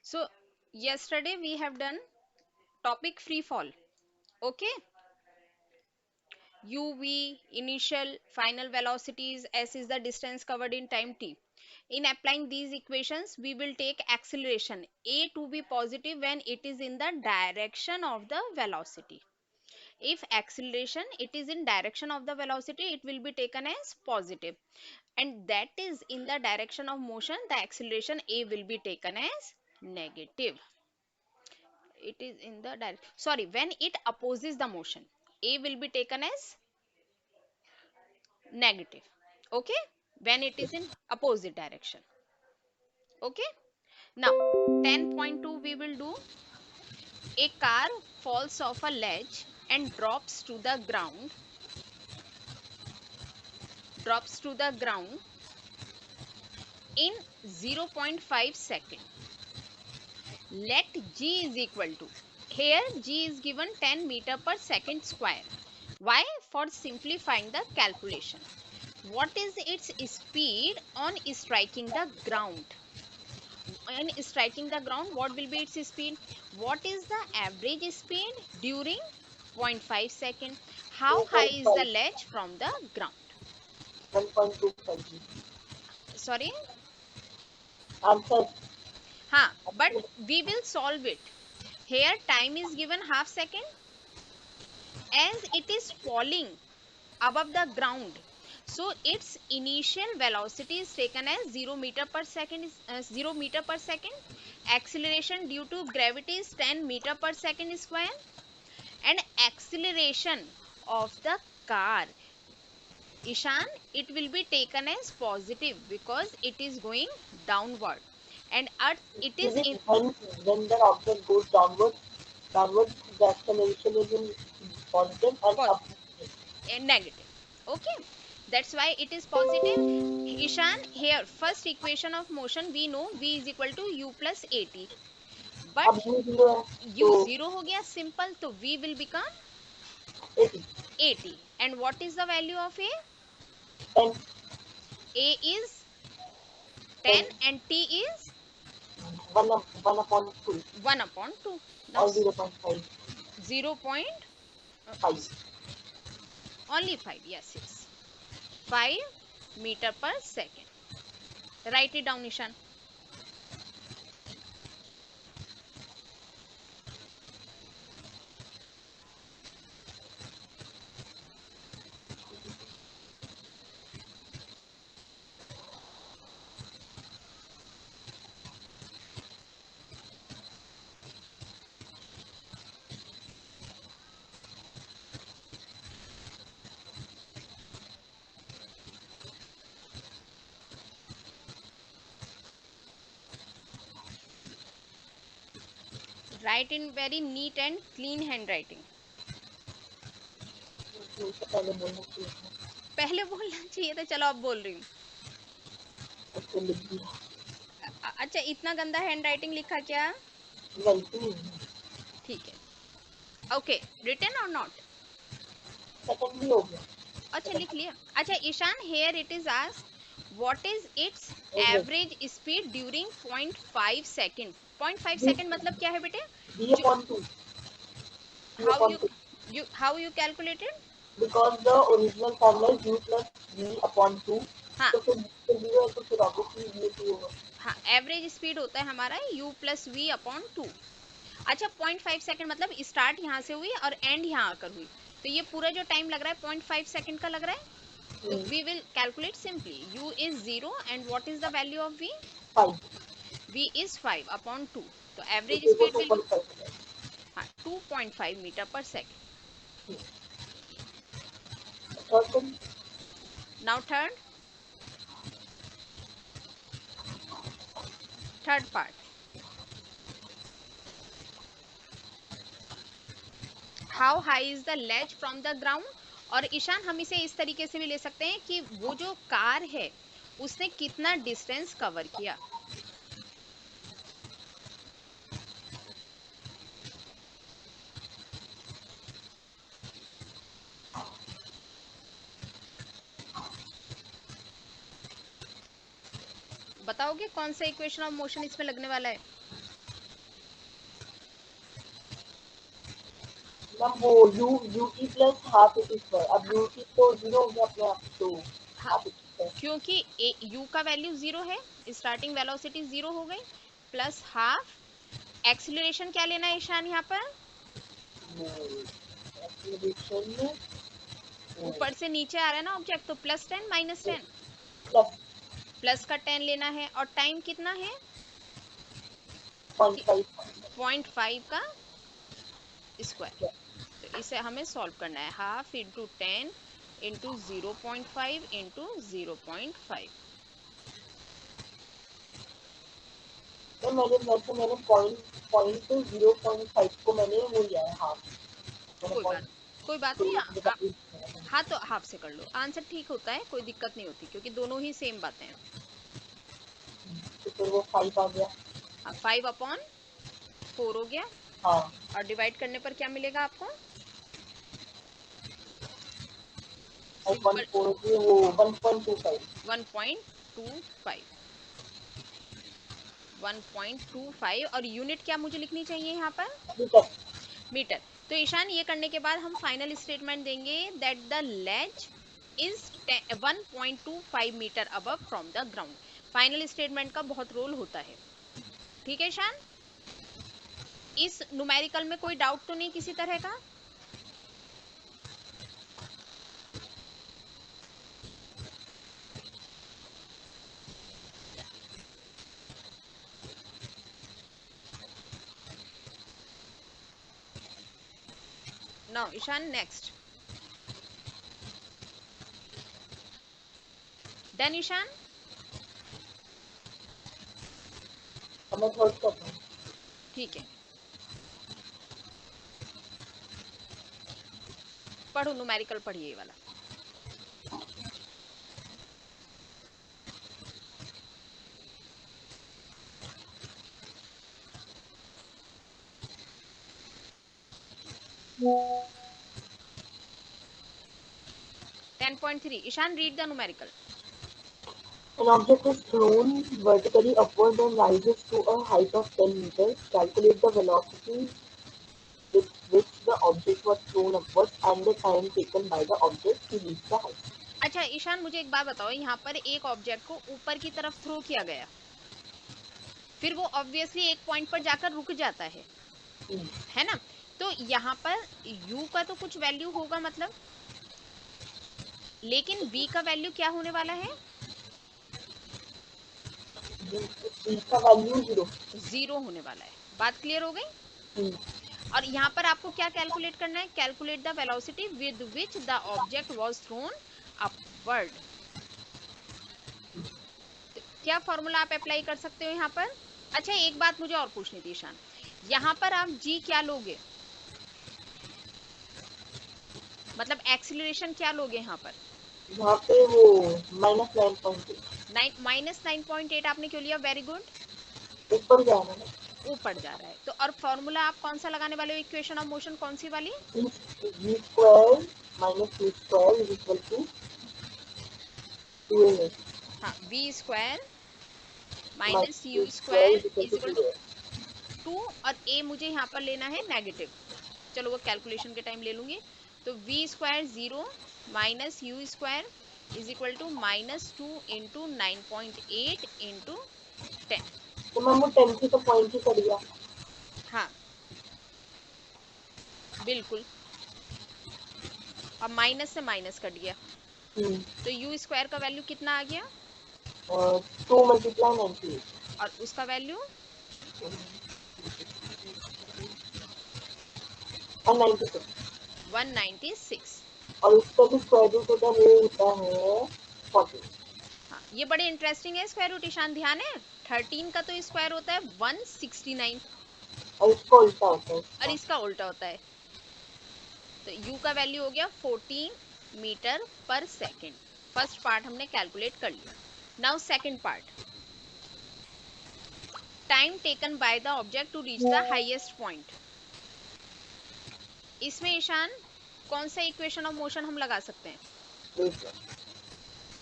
So yesterday we have done topic free fall. Okay, uv, initial, final velocities, s is the distance covered in time t. In applying these equations we will take acceleration a to be positive when it is in the direction of the velocity. If acceleration it is in direction of the velocity, it will be taken as positive, and that is in the direction of motion, the acceleration a will be taken as negative. It is in the sorry, when it opposes the motion, a will be taken as negative. Okay, when it is in opposite direction. Okay, now 10.2 we will do. A car falls off a ledge and drops to the ground in zero point 0.5 second. Let g is equal to, here g is given 10 meter per second square. Why? For simplifying the calculation. What is its speed on striking the ground? On striking the ground, what will be its speed? What is the average speed during 0.5 second? How high is the 1.5, ledge from the ground? 1.25. Sorry? Answer. But we will solve it. Here time is given half second. As it is falling above the ground, so its initial velocity is taken as 0 meter per second, 0 meter per second. Acceleration due to gravity is 10 meter per second square, and acceleration of the car, Ishan, it will be taken as positive because it is going downward, and earth it is Is it in when the object goes downward, the acceleration is in positive and pos- up? negative. Okay, that's why it is positive. Ishan, here first equation of motion we know v is equal to u plus at, but अब u 0 है u तो 0 हो गया simple, तो v will become 80, 80. And what is the value of a? 10, A is 10 10, and t is 1 upon 2 1 upon 2. Now or 0.5. 0 point, uh, 5. only 5. Yes, yes, 5 meter per second. Write it down, Nishan. Write in very neat and clean handwriting. उससे पहले बोलना चाहिए था, पहले बोलना चाहिए था, चलो अब बोल रही हूँ। उससे लिख दिया, अच्छा, इतना गंदा हैंडराइटिंग लिखा क्या? गलती नहीं है, ठीक है, okay, written or not? Second भी हो गया, अच्छा, सेकंड लिख लिया। अच्छा Ishan, here it is asked what is its average, average speed during 0.5 second. 0.5 b second मतलब क्या है बेटे? बी जो upon 2, b how upon u 2, you how you calculated? Because the original formula is u plus v upon 2, हाँ तो फिर 0 है तो फिर ऑब्वियसली v 2 होगा. हाँ, एवरेज स्पीड होता है हमारा u प्लस वी अपॉन 2। अच्छा, 0.5 सेकंड मतलब स्टार्ट यहाँ से हुई और एंड यहाँ आकर हुई, तो ये पूरा जो टाइम लग रहा है 0.5 सेकंड का लग रहा है। तो we will calculate simply, u is 0 and what is the value of v? 5, v is 5 upon 2, तो which average is speed will, 2.5. हाँ, 2.5 metre per second. Third one, now third part, how high is the ledge from the ground. और ईशान, हम इसे इस तरीके से भी ले सकते हैं कि वो जो कार है उसने कितना डिस्टेंस कवर किया। बताओगे कौन सा इक्वेशन ऑफ मोशन इसमें लगने वाला है? मैम वो U T plus half A T square, अब यू टी तो जीरो हो गया अपने आप, तो हाँ, हाफ ए टी स्क्वायर। क्योंकि u का वैल्यू जीरो है, स्टार्टिंग वेलोसिटी जीरो हो गई, प्लस हाफ एक्सीलरेशन क्या लेना है ईशान यहाँ पर, एक्सीलरेशन ऊपर से नीचे आ रहा है ना ऑब्जेक्ट, तो प्लस 10 माइनस 10, प्लस प्लस का 10 लेना है, और टाइम कितना है, 0.5। 0.5 का स्क्वायर। तो इसे हमें सॉल्व करना है, हाफ इंटू 10 इंटू 0.5 इंटू 0.5। तो मैंने पॉइंट पॉइंट 0.5 को मैंने वो लिया है हाफ, मैंने कोई बात, पॉइंट कोई बात टू नहीं, डिवाइड किया है। हाँ तो हाफ से कर लो, आंसर ठीक होता है, कोई दिक्कत नहीं होती, क्योंकि दोनों ही सेम बातें हैं। तो फिर वो 5 आ गया। हाँ, 5/4 हो गया, हाँ और डिवाइड करने पर क्या मिलेगा आपको, और सिंपल 1.4 की वो 1.25। 1.25, 1.25, और यूनिट क्या मुझे लिखनी चाहिए यहाँ पर, ठीक है। मीटर। तो ईशान ये करने के बाद हम फाइनल स्टेटमेंट देंगे that the ledge is 1.25 metre above from the ground. Final statement का बहुत रोल होता है, ठीक है ईशान। इस न्यूमेरिकल में कोई डाउट तो नहीं किसी तरह का, no Ishan, next, done Ishan. अब मैं थर्ड करता हूँ। ठीक है, पढ़ो न्यूमेरिकल, पढ़िए ये वाला। 10.3 Ishan, read the numerical. An object is thrown vertically upward and rises to a height of 10 meters. Calculate the velocity with which the object was thrown upwards and the time taken by the object to reach the height. अच्छा ईशान, मुझे एक बात बताओ, यहाँ पर एक object को ऊपर की तरफ थ्रो किया गया, फिर वो ऑब्वियसली एक पॉइंट पर जाकर रुक जाता है ना, तो यहाँ पर u का तो कुछ वैल्यू होगा मतलब, लेकिन v का वैल्यू क्या होने वाला है, इसका वैल्यू जीरो। जीरो होने वाला है। बात क्लियर हो गई। हम्म, और यहाँ पर आपको क्या कैलकुलेट करना है, calculate the velocity with which the object was thrown upward. तो क्या फॉर्मूला आप अप्लाई कर सकते हो यहाँ पर। अच्छा एक बात मुझे और पूछनी थी ईशान, यहाँ पर आप g क्या लोगे, मतलब एक्सीलरेशन क्या लोगे यहाँ पर, यहाँ पे वो -9.8 -9.8 आपने क्यों लिया, वेरी गुड, ऊपर जाना है। ऊपर जा रहा है, तो और फॉर्मूला आप कौन सा लगाने वाले हो, इक्वेशन ऑफ मोशन कौन सी वाली, v square minus u square is equal to 2a हाँ, v square minus minus u u square square is equal is to equal to 2a। 2, और a मुझे यहाँ पर लेना है नेगेटिव, चलो वो कैलकुलेशन के टाइम ले लूंगी। तो v square 0 minus u square is equal to -2 into 9.8 into 10। तो मैम वो 10 की तो पॉइंट ही कर दिया। हाँ बिल्कुल, अब माइनस से माइनस कट गया, तो यू स्क्वायर का वैल्यू कितना आ गया, और 2 मल्टीप्लाई 98 और उसका वैल्यू और 96 196। और उसका भी स्क्वायर रूट होता है, वो होता है 40। हाँ ये बड़े इंटरेस्टिंग है स्क्वायर रूट ईशान, ध्यान है, 13 का तो स्क्वायर होता है 169, और इसका उल्टा होता है और इसका। इसका उल्टा होता है, तो u का वैल्यू हो गया 14 metre per second. First part हमने कैलकुलेट कर लिया। Now second part, time taken by the object to reach the highest point. इसमें ईशान कौन सा इक्वेशन ऑफ मोशन हम लगा सकते हैं,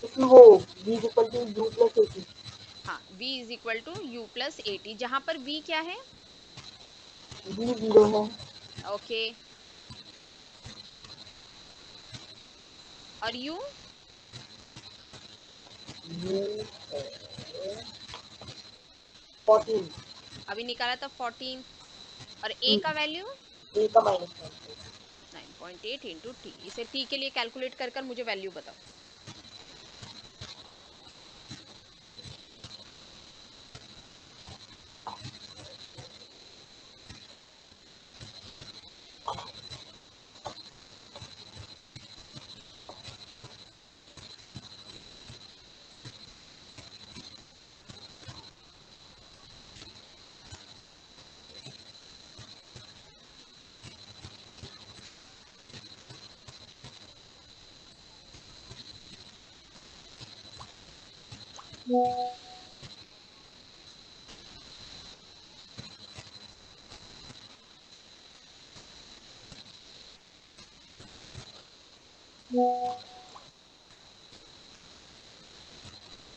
इसमें वो v equal to u plus 80। हाँ v is equal to u plus 80, जहां पर v क्या है, v जीरो है। ओके, और यू? यू 14, अभी निकाला था 14, और ए का वैल्यू ए का -9. 9.8 इंटू टी. इसे टी के लिए कैलकुलेट कर कर मुझे वैल्यू बताओ.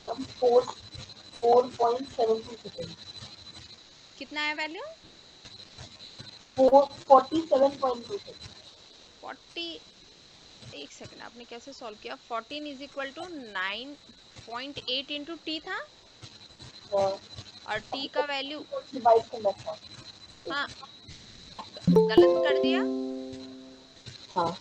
हम 4.72 सेकेंड. कितना है वैल्यू? 47.2 सेकेंड. 40. एक सेकंड, आपने कैसे सॉल्व किया? 14 is equal to 9.8 into t था, और टी का वैल्यू, डिवाइड करना था. हाँ, गलत कर दिया. हाँ.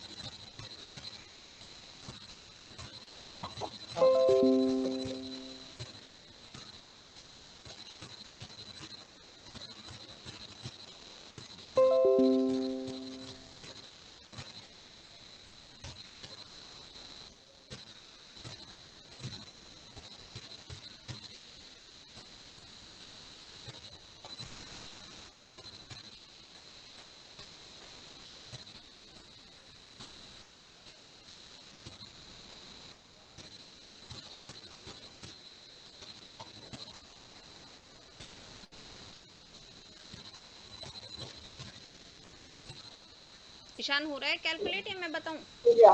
ईशान, हो रहा है कैलकुलेट या मैं बताऊं? हो गया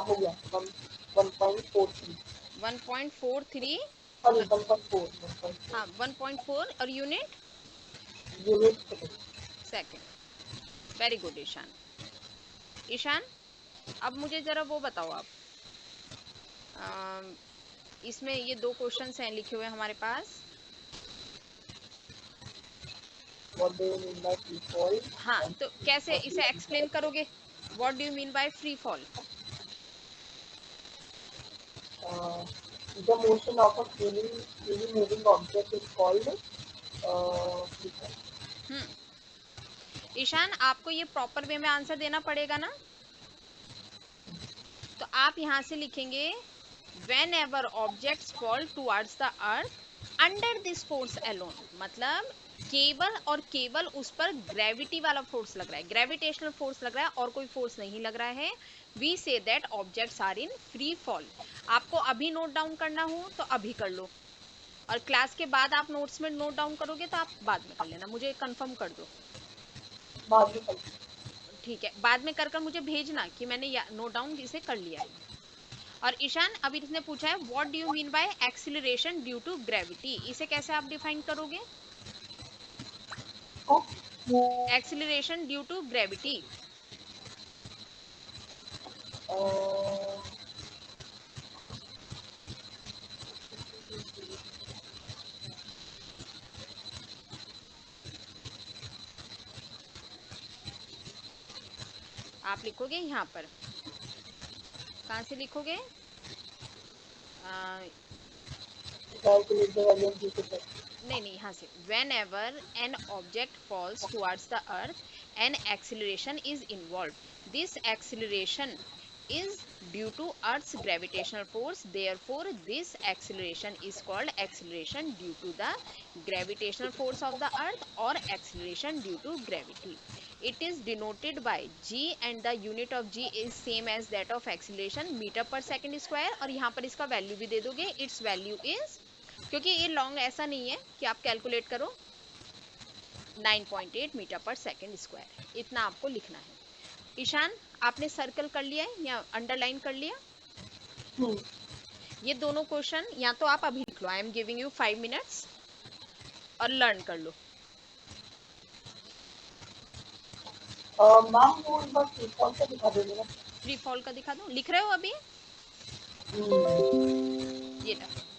1.43. 1.43. सॉरी 1.4. हाँ, 1.4 और unit unit second. Very good Ishan. Ishan, अब मुझे जरा वो बताओ आप, अम, इसमें ये दो क्वेश्चंस हैं लिखे हुए हमारे पास. What do you mean by free fall. हाँ, तो कैसे इसे एक्सप्लेन करोगे? What do you mean by free fall? The motion of a freely moving object is called free fall. Ishan, आपको ये प्रॉपर वे में आंसर देना पड़ेगा ना. तो आप यहां से लिखेंगे, when ever objects fall towards the earth under this force alone. मतलब केवल और केवल उस पर ग्रेविटी वाला फोर्स लग रहा है, ग्रेविटेशनल फोर्स लग रहा है, और कोई फोर्स नहीं लग रहा है. We see that objects are in free fall. आपको अभी नोट डाउन करना हो तो अभी कर लो, और क्लास के बाद आप नोट्स में नोट डाउन करोगे तो आप बाद में कर लेना. मुझे कंफर्म कर दो. बाद में कल. ठीक है, बाद में कर कर मुझे भेजना कि मैंने नोट डाउन इसे कर लिया है. और ईशान, अभी इसने पूछा है what do you mean by acceleration due to gravity. इसे कैसे आप डिफाइन करोगे? Acceleration due to gravity. आप लिखोगे यहाँ पर, कहाँ से लिखोगे? Calculate the value of g. नहीं नहीं, यहाँ से. Whenever an object falls towards the earth an acceleration is involve. This acceleration is due to earth's gravitational force, therefore this acceleration is called acceleration due to the gravitational force of the earth, or acceleration due to gravity. It is denoted by g and the unit of g is same as that of acceleration, meter per second square. और यहाँ पर इसका value भी दे दोगे. its value is, क्योंकि ये long ऐसा नहीं है कि आप कैलकुलेट करो, 9.8 मीटर पर सेकेंड स्क्वायर, इतना आपको लिखना है. ईशान, आपने सर्कल कर लिया है या अंडरलाइन कर लिया? ये दोनों क्वेश्चन या तो आप अभी लिख लो, I am giving you 5 minutes, और लर्न कर लो. मैम वो एक बार फ्री फॉल का दिखा देंगे ना. फ्री फॉल का दिखा दूं? लिख रहे हो अभी? Hmm. ये था।